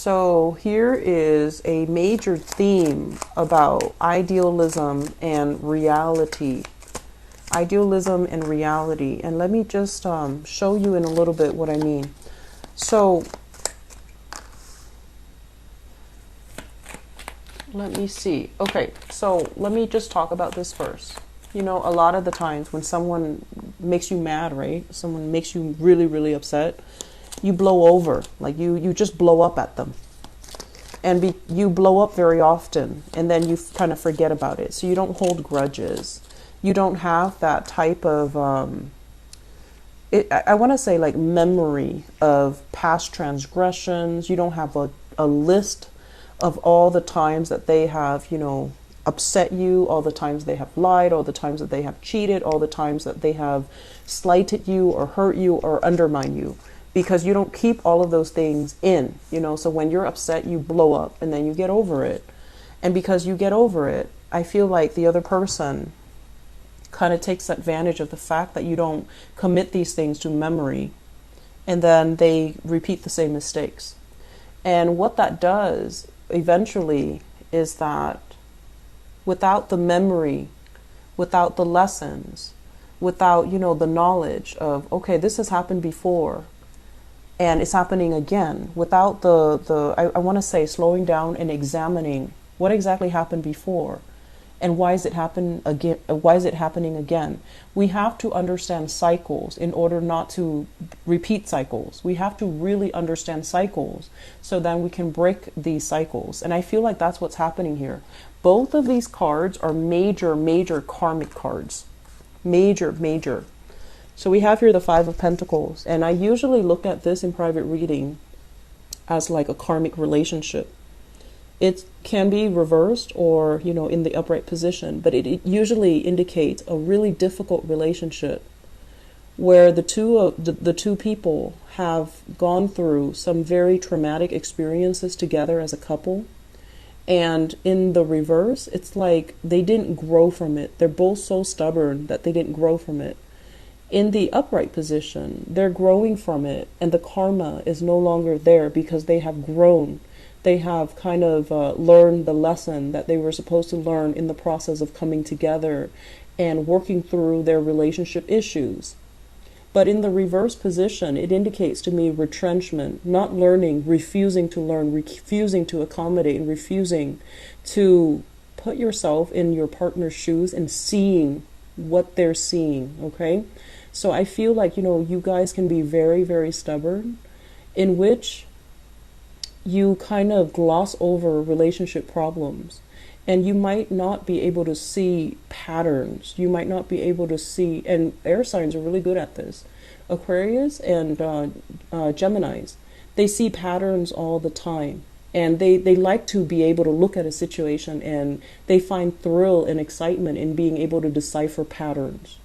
So here is a major theme about idealism and reality. Idealism and reality. And let me just show you in a little bit what I mean. So let me see. Okay, so let me just talk about this first. You know, a lot of the times when someone makes you mad, right? Someone makes you really, really upset, you blow over. Like you just blow up at them. And you blow up very often, and then you kind of forget about it. So you don't hold grudges. You don't have that type of, I want to say like memory of past transgressions. You don't have a list of all the times that they have, you know, upset you, all the times they have lied, all the times that they have cheated, all the times that they have slighted you or hurt you or undermined you. Because you don't keep all of those things in, you know, so when you're upset, you blow up and then you get over it. And because you get over it, I feel like the other person kind of takes advantage of the fact that you don't commit these things to memory, and then they repeat the same mistakes. And what that does eventually is that without the memory, without the lessons, without, you know, the knowledge of, okay, this has happened before, and it's happening again, without I want to say slowing down and examining what exactly happened before and why is it happening again. We have to understand cycles in order not to repeat cycles. We have to really understand cycles so then we can break these cycles. And I feel like that's what's happening here. Both of these cards are major, major karmic cards. Major, major. So we have here the Five of Pentacles, and I usually look at this in private reading as like a karmic relationship. It can be reversed or, you know, in the upright position, but it usually indicates a really difficult relationship where the two people have gone through some very traumatic experiences together as a couple. And in the reverse, it's like they didn't grow from it. They're both so stubborn that they didn't grow from it. In the upright position, they're growing from it, and the karma is no longer there because they have grown. They have kind of learned the lesson that they were supposed to learn in the process of coming together and working through their relationship issues. But in the reverse position, it indicates to me retrenchment, not learning, refusing to learn, refusing to accommodate, and refusing to put yourself in your partner's shoes and seeing what they're seeing, okay? So I feel like, you know, you guys can be very, very stubborn, in which you kind of gloss over relationship problems, and you might not be able to see patterns. You might not be able to see, and air signs are really good at this. Aquarius and Geminis, they see patterns all the time. And they like to be able to look at a situation, and they find thrill and excitement in being able to decipher patterns.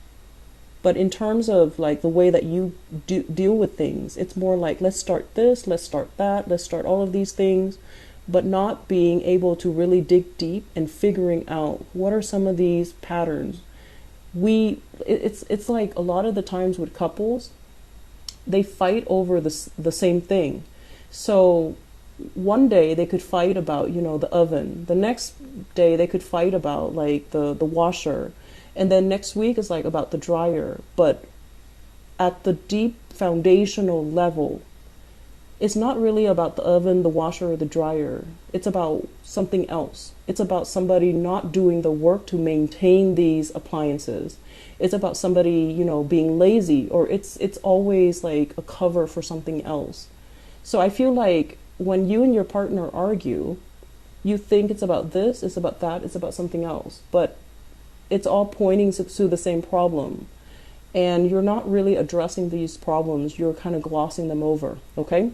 But in terms of like the way that you deal with things, it's more like, let's start this, let's start that, let's start all of these things, but not being able to really dig deep and figuring out what are some of these patterns. It's like a lot of the times with couples, they fight over the same thing. So one day they could fight about, you know, the oven. The next day they could fight about like the washer. And then next week is like about the dryer. But at the deep foundational level, it's not really about the oven, the washer, or the dryer. It's about something else. It's about somebody not doing the work to maintain these appliances. It's about somebody, you know, being lazy, or it's always like a cover for something else. So I feel like when you and your partner argue, you think it's about this, it's about that, it's about something else. But it's all pointing to the same problem. And you're not really addressing these problems. You're kind of glossing them over, okay?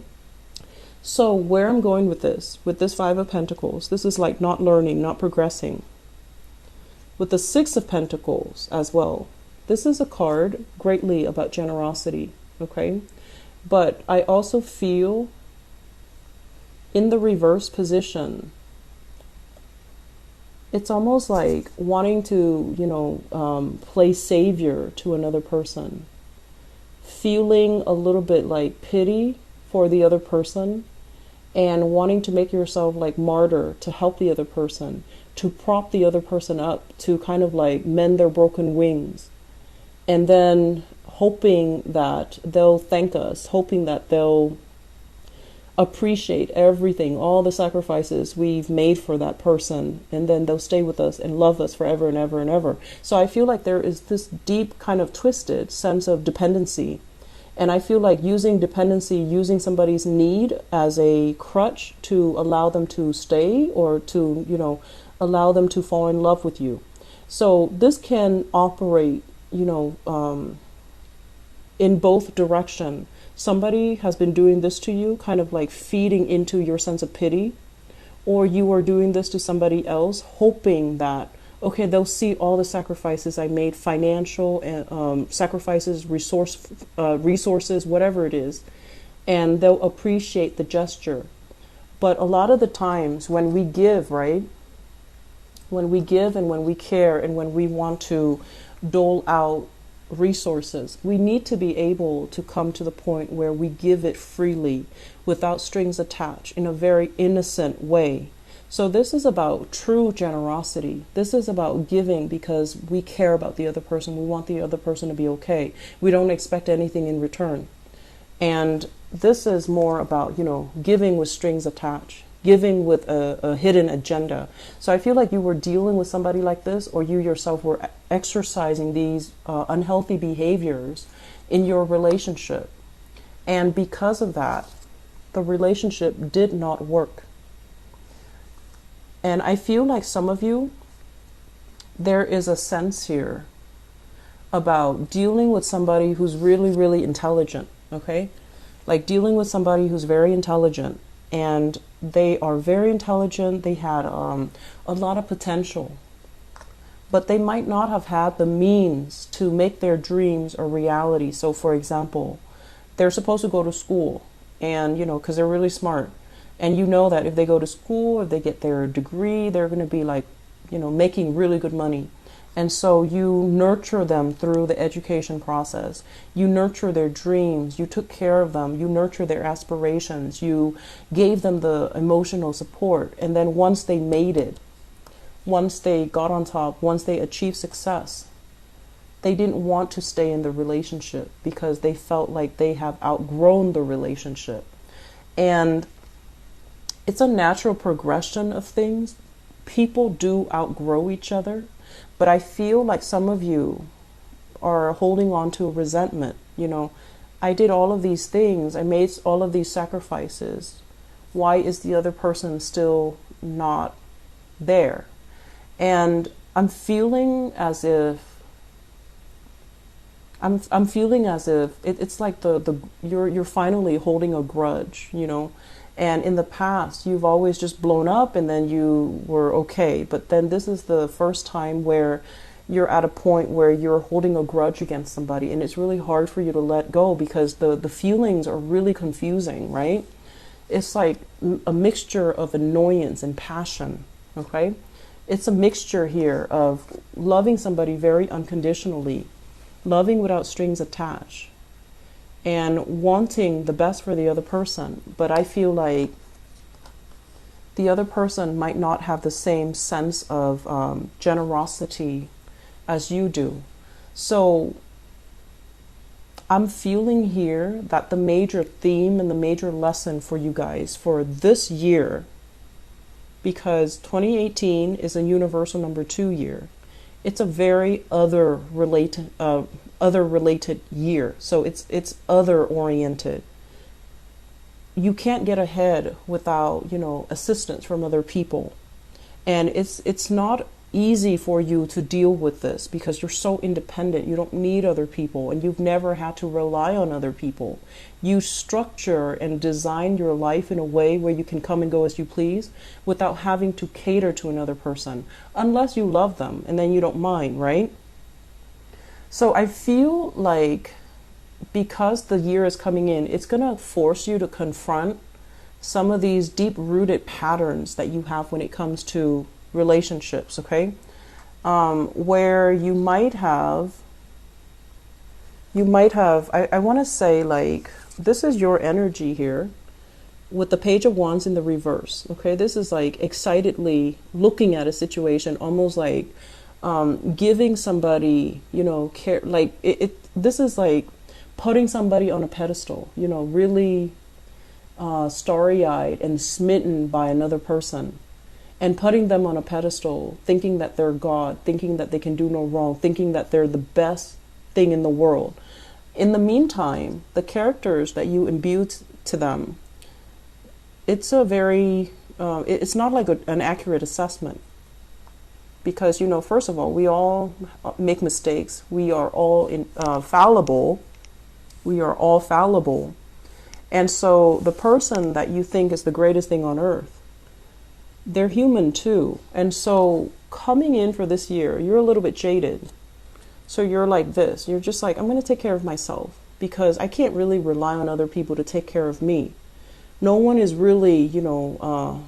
So where I'm going with this Five of Pentacles, this is like not learning, not progressing. With the Six of Pentacles as well, this is a card greatly about generosity, okay? But I also feel in the reverse position, it's almost like wanting to, you know, play savior to another person. Feeling a little bit like pity for the other person and wanting to make yourself like martyr to help the other person, to prop the other person up, to kind of like mend their broken wings, and then hoping that they'll thank us, hoping that they'll appreciate everything, all the sacrifices we've made for that person, and then they'll stay with us and love us forever and ever and ever. So I feel like there is this deep kind of twisted sense of dependency. And I feel like using dependency, using somebody's need as a crutch to allow them to stay, or to, allow them to fall in love with you. So this can operate, in both direction. Somebody has been doing this to you, kind of like feeding into your sense of pity, or you are doing this to somebody else, hoping that, okay, they'll see all the sacrifices I made, financial sacrifices, resources, whatever it is, and they'll appreciate the gesture. But a lot of the times when we give, right? When we give and when we care and when we want to dole out resources, we need to be able to come to the point where we give it freely without strings attached, in a very innocent way. So this is about true generosity. This is about giving because we care about the other person. We want the other person to be okay. We don't expect anything in return. And this is more about, giving with strings attached, giving with a hidden agenda. So I feel like you were dealing with somebody like this, or you yourself were exercising these unhealthy behaviors in your relationship. And because of that, the relationship did not work. And I feel like some of you, there is a sense here about dealing with somebody who's really, really intelligent, okay? Like dealing with somebody who's very intelligent, and they are very intelligent, they had a lot of potential, but they might not have had the means to make their dreams a reality. So for example, they're supposed to go to school, and because they're really smart, and that if they go to school, if they get their degree, they're going to be like, making really good money. And so you nurture them through the education process. You nurture their dreams. You took care of them. You nurture their aspirations. You gave them the emotional support. And then once they made it, once they got on top, once they achieved success, they didn't want to stay in the relationship because they felt like they have outgrown the relationship. And it's a natural progression of things. People do outgrow each other. But I feel like some of you are holding on to resentment. I did all of these things. I made all of these sacrifices. Why is the other person still not there? And I'm feeling as if it's like you're finally holding a grudge, And in the past, you've always just blown up and then you were okay. But then this is the first time where you're at a point where you're holding a grudge against somebody. And it's really hard for you to let go because the feelings are really confusing, right? It's like a mixture of annoyance and passion, okay? It's a mixture here of loving somebody very unconditionally, loving without strings attached, and wanting the best for the other person. But I feel like the other person might not have the same sense of generosity as you do. So I'm feeling here that the major theme and the major lesson for you guys for this year, because 2018 is a universal number 2 year, it's a very other related year. So it's other oriented. You can't get ahead without, assistance from other people. And it's not easy for you to deal with this because you're so independent. You don't need other people, and you've never had to rely on other people. You structure and design your life in a way where you can come and go as you please without having to cater to another person, unless you love them, and then you don't mind, right? So I feel like because the year is coming in, it's going to force you to confront some of these deep-rooted patterns that you have when it comes to relationships, okay? Where you might have, I want to say, like, this is your energy here. with the Page of Wands in the reverse. Okay, this is like excitedly looking at a situation, almost like giving somebody, you know, care. Like this is like putting somebody on a pedestal, you know, really starry-eyed and smitten by another person, and putting them on a pedestal, thinking that they're God, thinking that they can do no wrong, thinking that they're the best thing in the world. In the meantime, the characters that you imbue to them, it's a very, it's not like an accurate assessment. Because, you know, first of all, we all make mistakes. We are all fallible. We are all fallible. And so the person that you think is the greatest thing on earth, they're human too. And so coming in for this year, you're a little bit jaded. So you're like this. You're just like, I'm going to take care of myself because I can't really rely on other people to take care of me. No one is really, you know,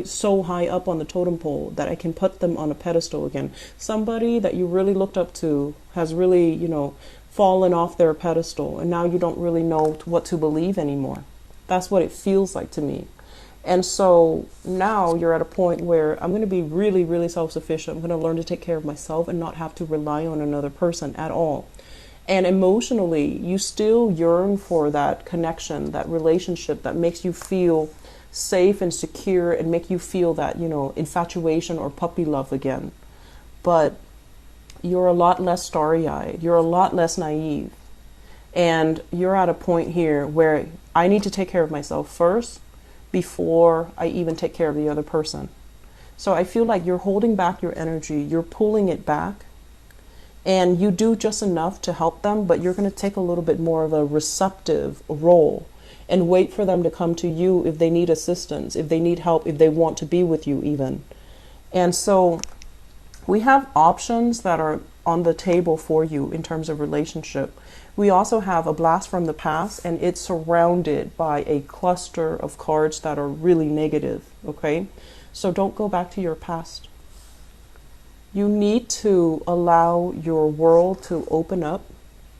so high up on the totem pole that I can put them on a pedestal again. Somebody that you really looked up to has really, you know, fallen off their pedestal, and now you don't really know what to believe anymore. That's what it feels like to me. And so now you're at a point where I'm going to be really, really self-sufficient. I'm going to learn to take care of myself and not have to rely on another person at all. And emotionally, you still yearn for that connection, that relationship that makes you feel safe and secure and make you feel that, you know, infatuation or puppy love again. But you're a lot less starry-eyed. You're a lot less naive. And you're at a point here where I need to take care of myself first before I even take care of the other person. So I feel like you're holding back your energy. You're pulling it back. And you do just enough to help them, but you're going to take a little bit more of a receptive role and wait for them to come to you if they need assistance, if they need help, if they want to be with you even. And so we have options that are on the table for you in terms of relationship. We also have a blast from the past, and it's surrounded by a cluster of cards that are really negative, okay? So don't go back to your past. You need to allow your world to open up.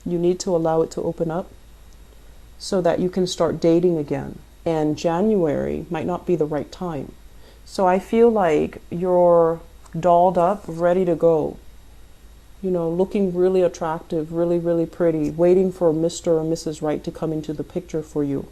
You need to allow it to open up so that you can start dating again. And January might not be the right time. So I feel like you're dolled up, ready to go. You know, looking really attractive, really, really pretty, waiting for Mr. or Mrs. Right to come into the picture for you.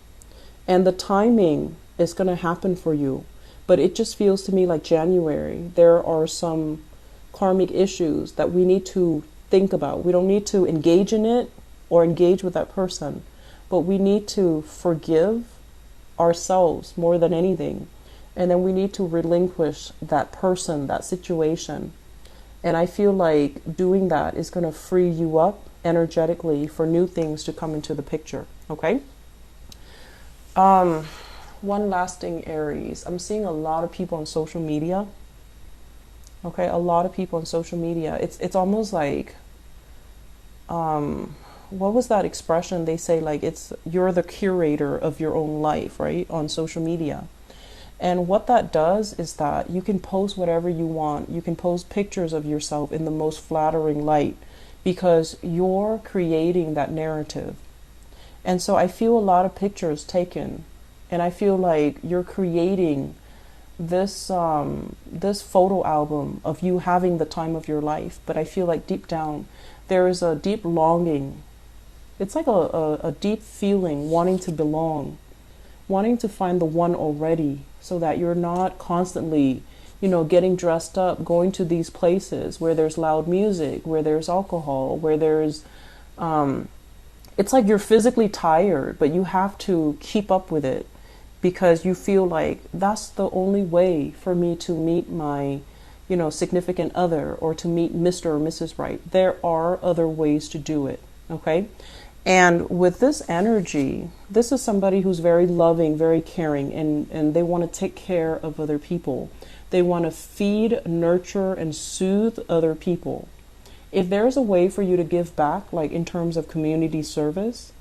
And the timing is going to happen for you. But it just feels to me like January, there are some karmic issues that we need to think about. We don't need to engage in it or engage with that person, but we need to forgive ourselves more than anything. And then we need to relinquish that person, that situation. And I feel like doing that is going to free you up energetically for new things to come into the picture. Okay? One last thing, Aries. I'm seeing a lot of people on social media. Okay, a lot of people on social media. It's almost like, what was that expression they say? Like you're the curator of your own life, right? On social media. And what that does is that you can post whatever you want. You can post pictures of yourself in the most flattering light because you're creating that narrative. And so I feel a lot of pictures taken, and I feel like you're creating this photo album of you having the time of your life. But I feel like deep down there is a deep longing. It's like a deep feeling, wanting to belong, wanting to find the one already, so that you're not constantly, you know, getting dressed up, going to these places where there's loud music, where there's alcohol, where there's it's like you're physically tired, but you have to keep up with it because you feel like that's the only way for me to meet my, you know, significant other, or to meet Mr. or Mrs. Right. There are other ways to do it, okay? And with this energy, this is somebody who's very loving, very caring, and they want to take care of other people. They want to feed, nurture, and soothe other people. If there's a way for you to give back, like in terms of community service,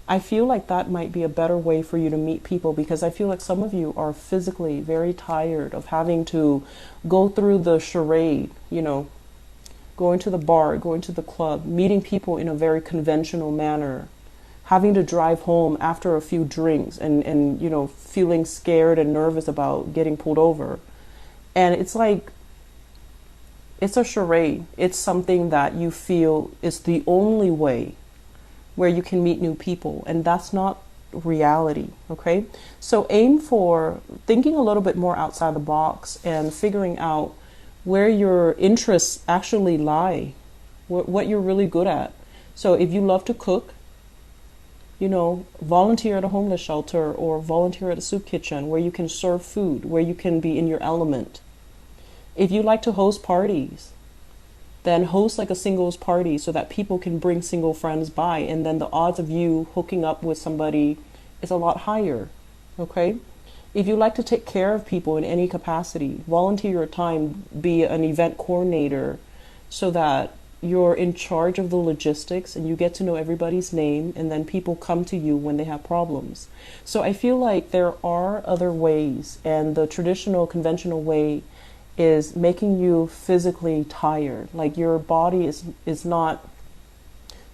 I feel like that might be a better way for you to meet people, because I feel like some of you are physically very tired of having to go through the charade, you know, going to the bar, going to the club, meeting people in a very conventional manner, having to drive home after a few drinks and you know, feeling scared and nervous about getting pulled over. And it's like, it's a charade. It's something that you feel is the only way where you can meet new people, and that's not reality. Okay, so aim for thinking a little bit more outside the box and figuring out where your interests actually lie, what you're really good at. So if you love to cook, you know, volunteer at a homeless shelter or volunteer at a soup kitchen where you can serve food, where you can be in your element. If you like to host parties, then host like a singles party so that people can bring single friends by, and then the odds of you hooking up with somebody is a lot higher. Okay? If you like to take care of people in any capacity, volunteer your time, be an event coordinator so that you're in charge of the logistics and you get to know everybody's name, and then people come to you when they have problems. So I feel like there are other ways, and the traditional conventional way is making you physically tired. Like your body is not,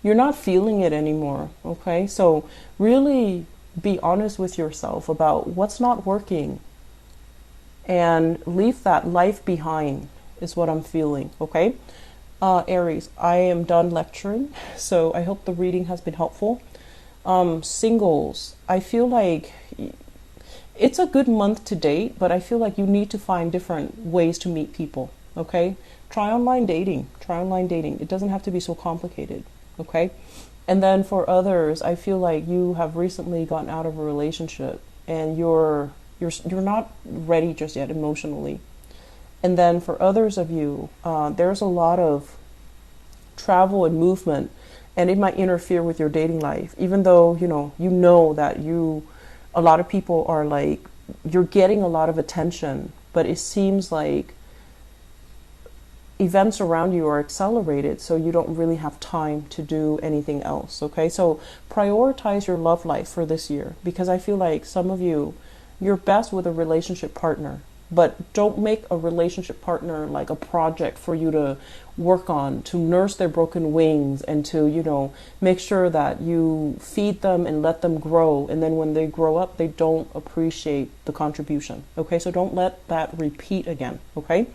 you're not feeling it anymore. Okay, so really be honest with yourself about what's not working and leave that life behind is what I'm feeling. Okay, Aries, I am done lecturing, so I hope the reading has been helpful. Singles, I feel like it's a good month to date, but I feel like you need to find different ways to meet people. Okay, try online dating. It doesn't have to be so complicated. Okay, and then for others, I feel like you have recently gotten out of a relationship and you're not ready just yet emotionally. And then for others of you, there's a lot of travel and movement, and it might interfere with your dating life, even though you know that a lot of people are like, you're getting a lot of attention, but it seems like events around you are accelerated, so you don't really have time to do anything else. Okay, so prioritize your love life for this year, because I feel like some of you, you're best with a relationship partner, but don't make a relationship partner like a project for you to work on, to nurse their broken wings and to, make sure that you feed them and let them grow. And then when they grow up, they don't appreciate the contribution. Okay, so don't let that repeat again. Okay.